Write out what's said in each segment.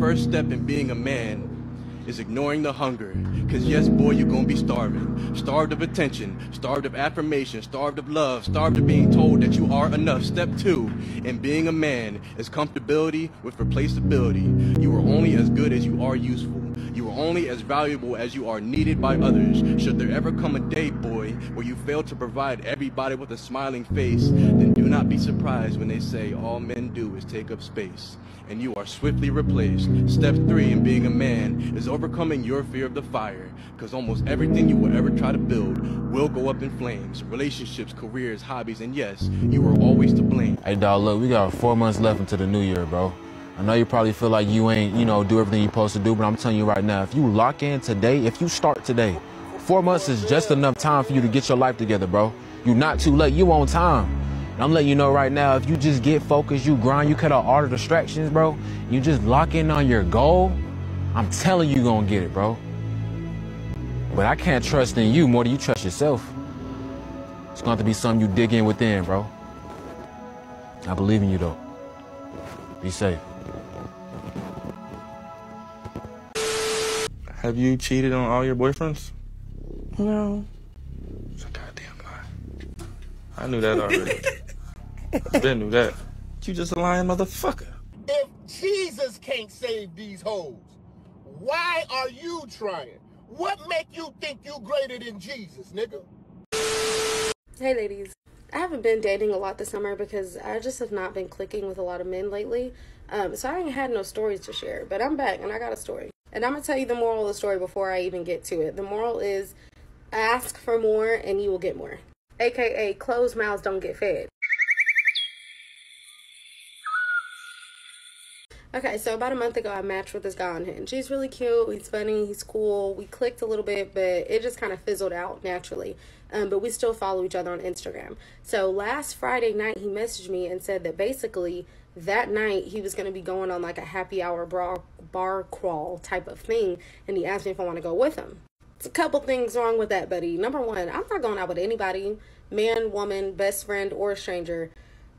first step in being a man is ignoring the hunger. Cause yes, boy, you're gonna be starving. Starved of attention, starved of affirmation, starved of love, starved of being told that you are enough. Step 2 in being a man is comfortability with replaceability. You are only as good as you are useful. You are only as valuable as you are needed by others. Should there ever come a day, boy, where you fail to provide everybody with a smiling face, then do not be surprised when they say all men do is take up space, and you are swiftly replaced. Step 3 in being a man is overcoming your fear of the fire, because almost everything you will ever try to build will go up in flames. Relationships, careers, hobbies, and yes, you are always to blame. Hey dog, look, we got 4 months left until the new year, bro. I know you probably feel like you ain't, do everything you're supposed to do, but I'm telling you right now, if you lock in today, if you start today, 4 months is just enough time for you to get your life together, bro. You're not too late, you on time. And I'm letting you know right now, if you just get focused, you grind, you cut out all the distractions, bro, you just lock in on your goal, I'm telling you gonna get it, bro. But I can't trust in you more than you trust yourself. It's gonna have to be something you dig in within, bro. I believe in you, though. Be safe. Have you cheated on all your boyfriends? No. It's a goddamn lie. I knew that already. I didn't knew that. You just a lying motherfucker. If Jesus can't save these hoes, why are you trying? What make you think you greater than Jesus, nigga? Hey ladies, I haven't been dating a lot this summer because I just have not been clicking with a lot of men lately. So I ain't had no stories to share, but I'm back and I got a story. And I'm gonna tell you the moral of the story before I even get to it. The moral is ask for more and you will get more. AKA closed mouths don't get fed. Okay, so about a month ago, I matched with this guy on Hinge. He's really cute, he's funny, he's cool. We clicked a little bit, but it just kind of fizzled out naturally. But we still follow each other on Instagram. So last Friday night, he messaged me and said that basically that night he was going to be going on like a happy hour bar crawl type of thing. And he asked me if I want to go with him. There's a couple things wrong with that, buddy. Number one, I'm not going out with anybody, man, woman, best friend, or stranger,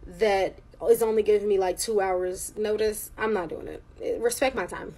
that is only giving me like 2 hours notice. I'm not doing it. Respect my time.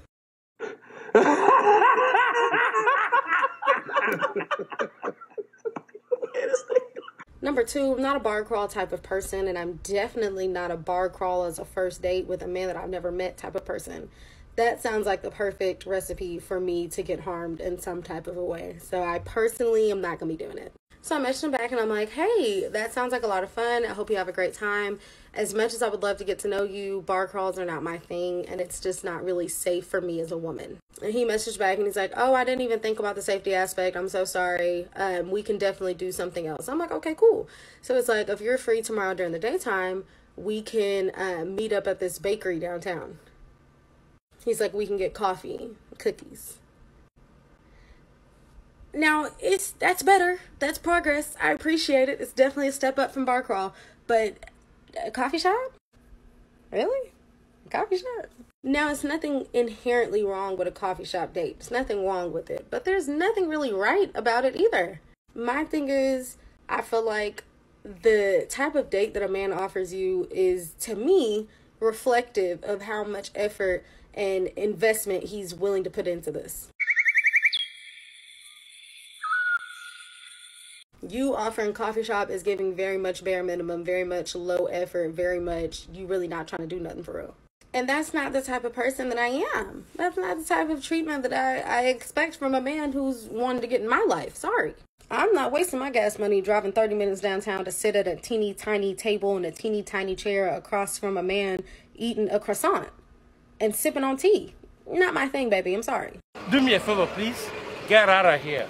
Number two, I'm not a bar crawl type of person, and I'm definitely not a bar crawl as a first date with a man that I've never met type of person. That sounds like the perfect recipe for me to get harmed in some type of a way. So I personally am not going to be doing it. So I messaged him back and I'm like, hey, that sounds like a lot of fun. I hope you have a great time. As much as I would love to get to know you, bar crawls are not my thing, and it's just not really safe for me as a woman. And he messaged back and he's like, oh, I didn't even think about the safety aspect. I'm so sorry. We can definitely do something else. I'm like, okay, cool. So it's like, if you're free tomorrow during the daytime, we can meet up at this bakery downtown. He's like, we can get coffee, cookies. Now, that's better. That's progress. I appreciate it. It's definitely a step up from bar crawl. But a coffee shop? Really? A coffee shop? Now, it's nothing inherently wrong with a coffee shop date. There's nothing wrong with it. But there's nothing really right about it either. My thing is, I feel like the type of date that a man offers you is, to me, reflective of how much effort and investment he's willing to put into this. You offering coffee shop is giving very much bare minimum, very much low effort, very much you really not trying to do nothing for real. And that's not the type of person that I am. That's not the type of treatment that I expect from a man who's wanting to get in my life. Sorry. I'm not wasting my gas money driving 30 minutes downtown to sit at a teeny tiny table in a teeny tiny chair across from a man eating a croissant and sipping on tea. Not my thing, baby. I'm sorry. Do me a favor, please. Get out of here.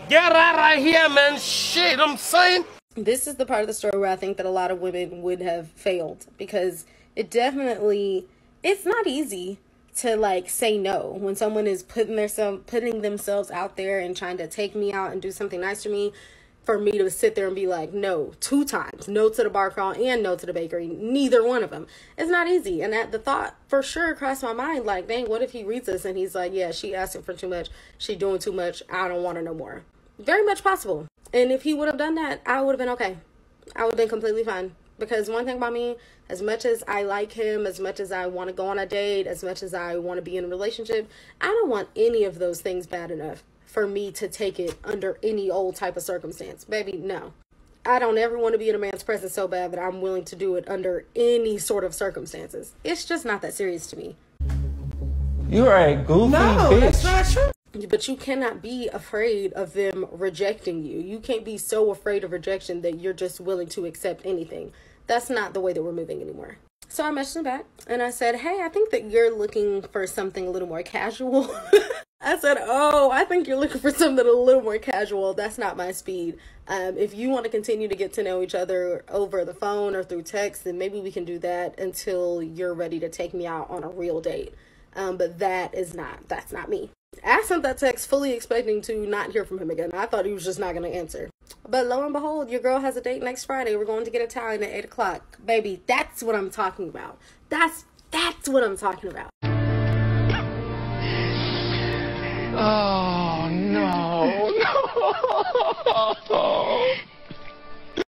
Get out of here, man. Shit, I'm saying. This is the part of the story where I think that a lot of women would have failed, because it's not easy to like say no when someone is putting themselves out there and trying to take me out and do something nice to me, for me to sit there and be like, no, 2 times, no to the bar crawl and no to the bakery, neither one of them. It's not easy. And the thought for sure crossed my mind, like, dang, what if he reads this and he's like, yeah, she asking for too much, she doing too much, I don't want her no more. Very much possible. And if he would have done that, I would have been okay. I would have been completely fine. Because one thing about me, as much as I like him, as much as I want to go on a date, as much as I want to be in a relationship, I don't want any of those things bad enough for me to take it under any old type of circumstance. Baby, no. I don't ever want to be in a man's presence so bad that I'm willing to do it under any sort of circumstances. It's just not that serious to me. You're a goofy bitch. That's not true. But you cannot be afraid of them rejecting you. You can't be so afraid of rejection that you're just willing to accept anything. That's not the way that we're moving anymore. So I messaged him back and I said, hey, I think that you're looking for something a little more casual. I said, oh, I think you're looking for something a little more casual. That's not my speed. If you want to continue to get to know each other over the phone or through text, then maybe we can do that until you're ready to take me out on a real date. But that's not me. I sent that text fully expecting to not hear from him again. I thought he was just not going to answer. But lo and behold, your girl has a date next Friday. We're going to get Italian at 8 o'clock. Baby, that's what I'm talking about. That's what I'm talking about. Oh, no.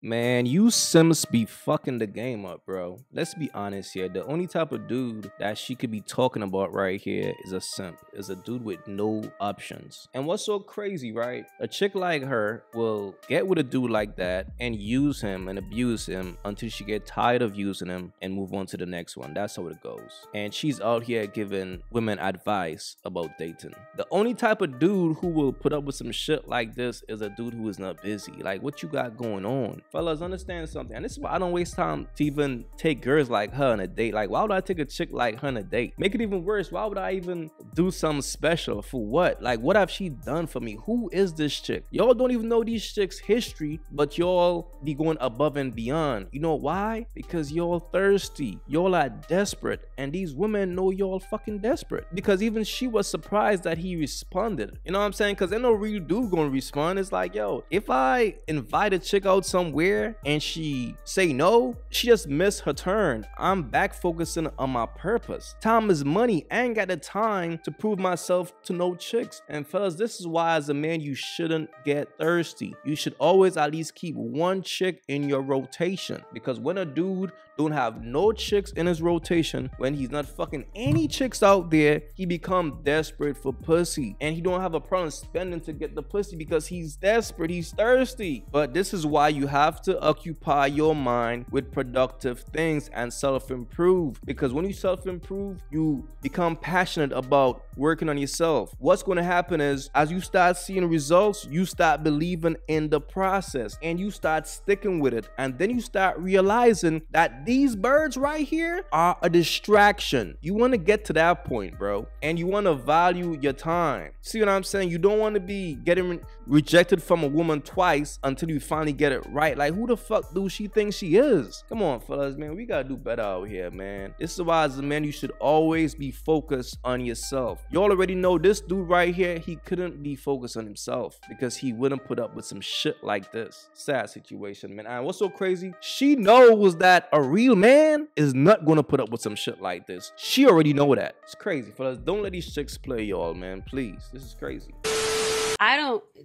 Man, you Sims be fucking the game up, bro. Let's be honest here. The only type of dude that she could be talking about right here is a simp. Is a dude with no options. And what's so crazy, right? A chick like her will get with a dude like that and use him and abuse him until she get tired of using him and move on to the next one. That's how it goes. And she's out here giving women advice about dating. The only type of dude who will put up with some shit like this is a dude who is not busy. Like, what you got going on? Fellas, understand something. And this is why I don't waste time to even take girls like her on a date. Like, why would I take a chick like her on a date? Make it even worse. Why would I even do something special? For what? Like, what have she done for me? Who is this chick? Y'all don't even know these chicks' history, but y'all be going above and beyond. You know why? Because y'all thirsty. Y'all are desperate. And these women know y'all fucking desperate. Because even she was surprised that he responded. You know what I'm saying? Because ain't no real dude gonna respond. It's like, yo, if I invite a chick out somewhere and she say no, she just missed her turn. I'm back focusing on my purpose. Time is money. I ain't got the time to prove myself to no chicks. And fellas, this is why as a man you shouldn't get thirsty. You should always at least keep one chick in your rotation, because when a dude don't have no chicks in his rotation, when he's not fucking any chicks out there, he become desperate for pussy, and he don't have a problem spending to get the pussy because he's desperate, he's thirsty. But this is why you have to occupy your mind with productive things and self-improve, because when you self-improve, you become passionate about working on yourself. What's going to happen is, as you start seeing results, you start believing in the process and you start sticking with it, and then you start realizing that these birds right here are a distraction. You want to get to that point, bro, and you want to value your time. See what I'm saying? You don't want to be getting rejected from a woman twice until you finally get it right. Like, who the fuck do she think she is? Come on, fellas, man, we gotta do better out here, man. This is why as a man you should always be focused on yourself. Y'all already know this dude right here, he couldn't be focused on himself because he wouldn't put up with some shit like this. Sad situation, man. And what's so crazy, she knows that a real man is not gonna put up with some shit like this. She already know that. It's crazy, fellas. Don't let these chicks play y'all, man, please. This is crazy.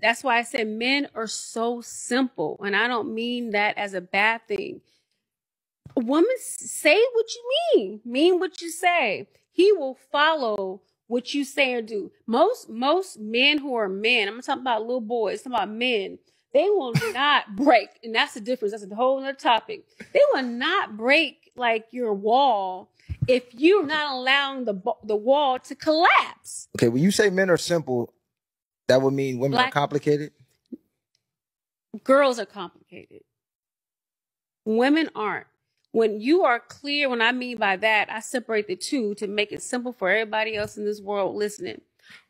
That's why I said men are so simple. And I don't mean that as a bad thing. A woman, say what you mean what you say. He will follow what you say or do. Most men who are men, I'm talking about little boys, I'm talking about men, they will not break. And that's the difference. That's a whole other topic. They will not break like your wall if you're not allowing the wall to collapse. Okay, when you say men are simple, that would mean women are complicated? Girls are complicated. Women aren't. When you are clear, what I mean by that, I separate the two to make it simple for everybody else in this world listening.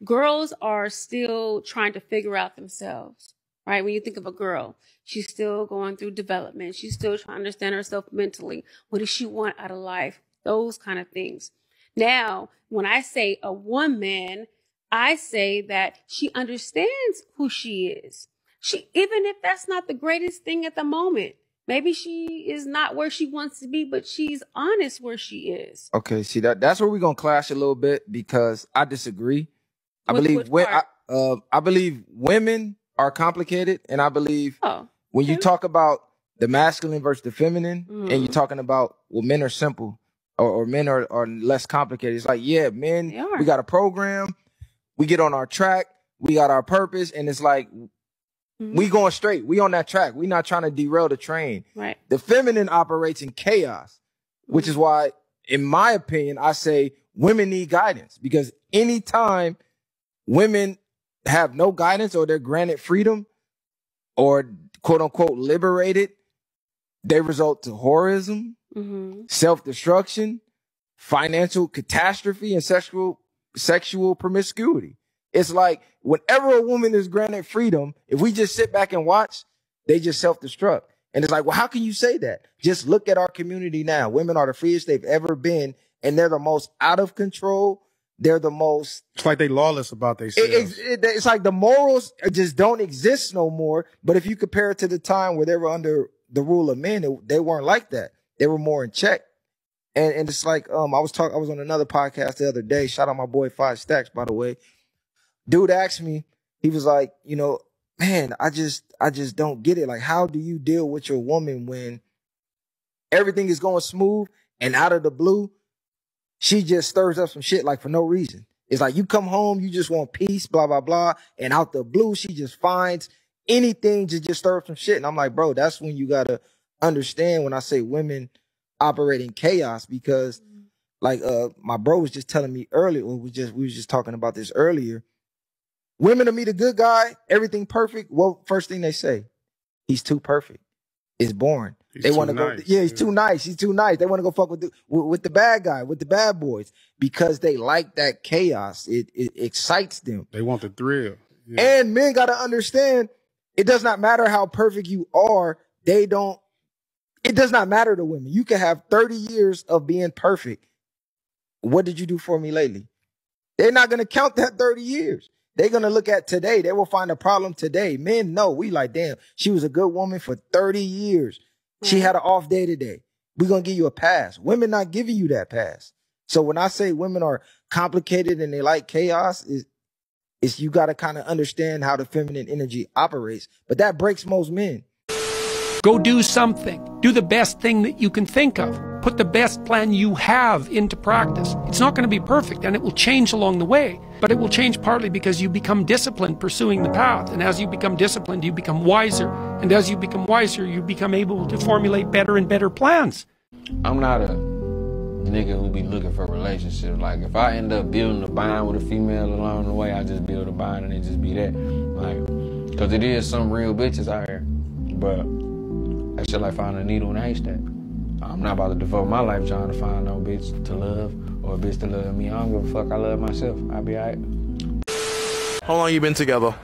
Girls are still trying to figure out themselves, right? When you think of a girl, she's still going through development. She's still trying to understand herself mentally. What does she want out of life? Those kind of things. Now, when I say a woman, I say that she understands who she is. Even if that's not the greatest thing at the moment, maybe she is not where she wants to be, but she's honest where she is. Okay, see that's where we're gonna clash a little bit, because I disagree. I believe women are complicated, and I believe when you talk about the masculine versus the feminine, and you're talking about, well, men are simple or men are less complicated. It's like, yeah, men, we got a program, we get on our track, we got our purpose, and it's like, we going straight. We on that track. We not trying to derail the train. Right. The feminine operates in chaos, which is why, in my opinion, I say women need guidance, because anytime women have no guidance or they're granted freedom or quote unquote liberated, they result to whorism, self-destruction, financial catastrophe, and sexual promiscuity. It's like whenever a woman is granted freedom, if we just sit back and watch, they just self-destruct. And it's like, well, how can you say that? Just look at our community now. Women are the freest they've ever been, and they're the most out of control. They're the most... It's like they lawless about themselves. It's like the morals just don't exist no more. But if you compare it to the time where they were under the rule of men, they weren't like that. They were more in check. And it's like, I was on another podcast the other day. Shout out my boy 5 Stacks, by the way. Dude asked me, he was like, you know, man, I just don't get it. Like, how do you deal with your woman when everything is going smooth and out of the blue, she just stirs up some shit like for no reason? It's like you come home, you just want peace, blah, blah, blah. And out the blue, she just finds anything to just stir up some shit. And I'm like, bro, that's when you got to understand when I say women operate in chaos, because like my bro was just telling me earlier, we was just talking about this earlier. Women to meet a good guy, everything perfect. Well, first thing they say, he's too perfect. It's boring. They want to go. Yeah, he's too nice. He's too nice. They want to go fuck with the bad guy, with the bad boys, because they like that chaos. It excites them. They want the thrill. Yeah. And men got to understand, it does not matter how perfect you are. It does not matter to women. You can have 30 years of being perfect. What did you do for me lately? They're not going to count that 30 years. They're going to look at today. They will find a problem today. Men know. We like, damn, she was a good woman for 30 years. She had an off day today. We're going to give you a pass. Women not giving you that pass. So when I say women are complicated and they like chaos, is you got to kind of understand how the feminine energy operates. But that breaks most men. Go do something. Do the best thing that you can think of. Put the best plan you have into practice. It's not going to be perfect, and it will change along the way, but it will change partly because you become disciplined pursuing the path. And as you become disciplined, you become wiser. And as you become wiser, you become able to formulate better and better plans. I'm not a nigga who be looking for relationships. Like, if I end up building a bond with a female along the way, I just build a bond and it just be that. Like, because it is some real bitches out here. But that shit like finding a needle in a haystack. I'm not about to devote my life trying to find no bitch to love or a bitch to love me. I don't give a fuck. I love myself. I'll be all right. How long you been together?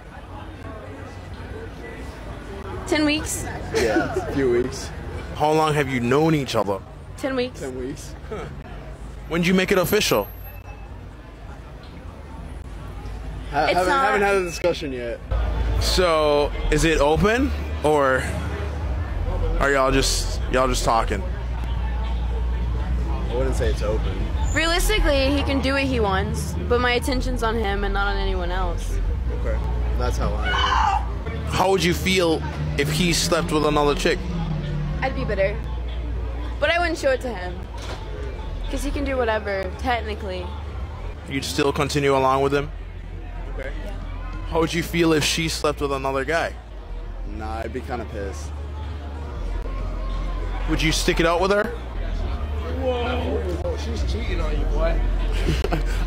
10 weeks. Yeah, a few weeks. How long have you known each other? 10 weeks. 10 weeks. Huh. When did you make it official? Haven't had a discussion yet. So, is it open, or are y'all just talking? I wouldn't say it's open. Realistically, he can do what he wants, but my attention's on him and not on anyone else. Okay. That's how I am. How would you feel if he slept with another chick? I'd be bitter. But I wouldn't show it to him. Because he can do whatever, technically. You'd still continue along with him? Okay. Yeah. How would you feel if she slept with another guy? Nah, I'd be kind of pissed. Would you stick it out with her? Whoa, she's cheating on you, boy.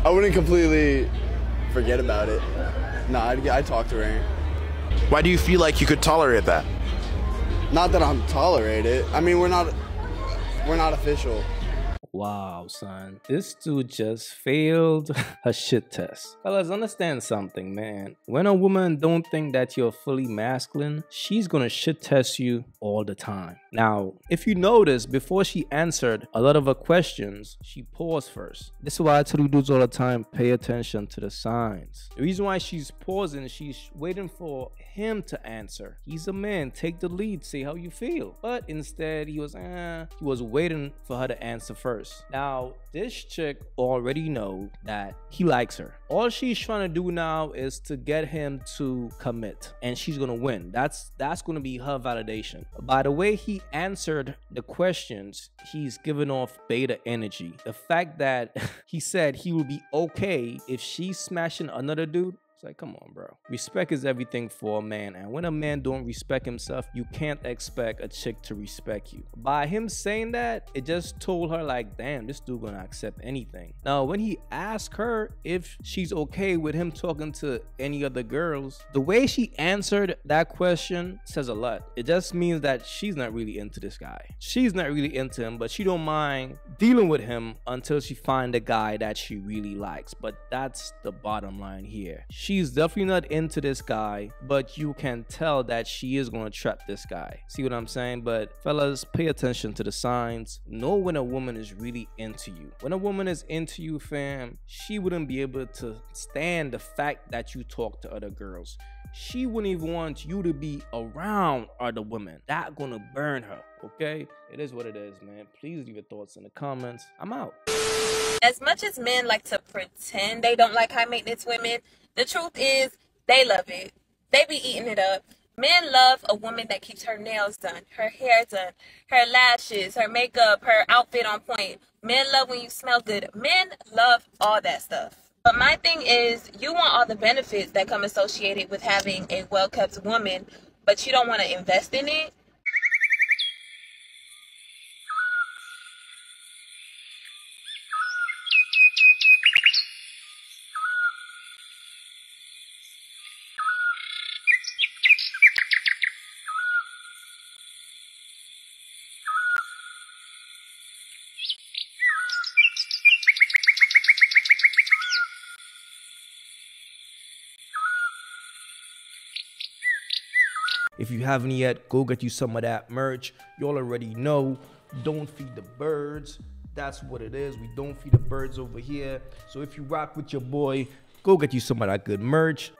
I wouldn't completely forget about it. Nah, I'd talk to her. Why do you feel like you could tolerate that? Not that I'm tolerate it. I mean, we're not official. Wow, son. This dude just failed a shit test. Fellas, understand something, man. When a woman don't think that you're fully masculine, she's gonna shit test you all the time. Now, if you notice, before she answered a lot of her questions, she paused first. This is why I tell you dudes all the time, pay attention to the signs. The reason why she's pausing, she's waiting for him to answer. He's a man, take the lead, say how you feel. But instead, he was waiting for her to answer first. Now, this chick already know that he likes her. All she's trying to do now is to get him to commit, and she's gonna win. That's gonna be her validation. By the way he answered the questions, he's giving off beta energy. The fact that he said he would be okay if she's smashing another dude, it's like, come on, bro. Respect is everything for a man, and when a man don't respect himself, you can't expect a chick to respect you. By him saying that, it just told her like, damn, this dude gonna accept anything. Now, when he asked her if she's okay with him talking to any other girls, the way she answered that question says a lot. It just means that she's not really into this guy. She's not really into him, but she don't mind dealing with him until she find a guy that she really likes. But that's the bottom line here. She's definitely not into this guy, but you can tell that she is going to trap this guy. See what I'm saying? But fellas, pay attention to the signs. Know when a woman is really into you. When a woman is into you, fam, she wouldn't be able to stand the fact that you talk to other girls. She wouldn't even want you to be around other women. That gonna burn her, okay? It is what it is, man. Please leave your thoughts in the comments. I'm out. As much as men like to pretend they don't like high maintenance women, the truth is they love it. They be eating it up. Men love a woman that keeps her nails done, her hair done, her lashes, her makeup, her outfit on point. Men love when you smell good. Men love all that stuff. But my thing is, you want all the benefits that come associated with having a well-kept woman, but you don't want to invest in it. If you haven't yet, go get you some of that merch. Y'all already know, don't feed the birds. That's what it is. We don't feed the birds over here. So if you rock with your boy, go get you some of that good merch.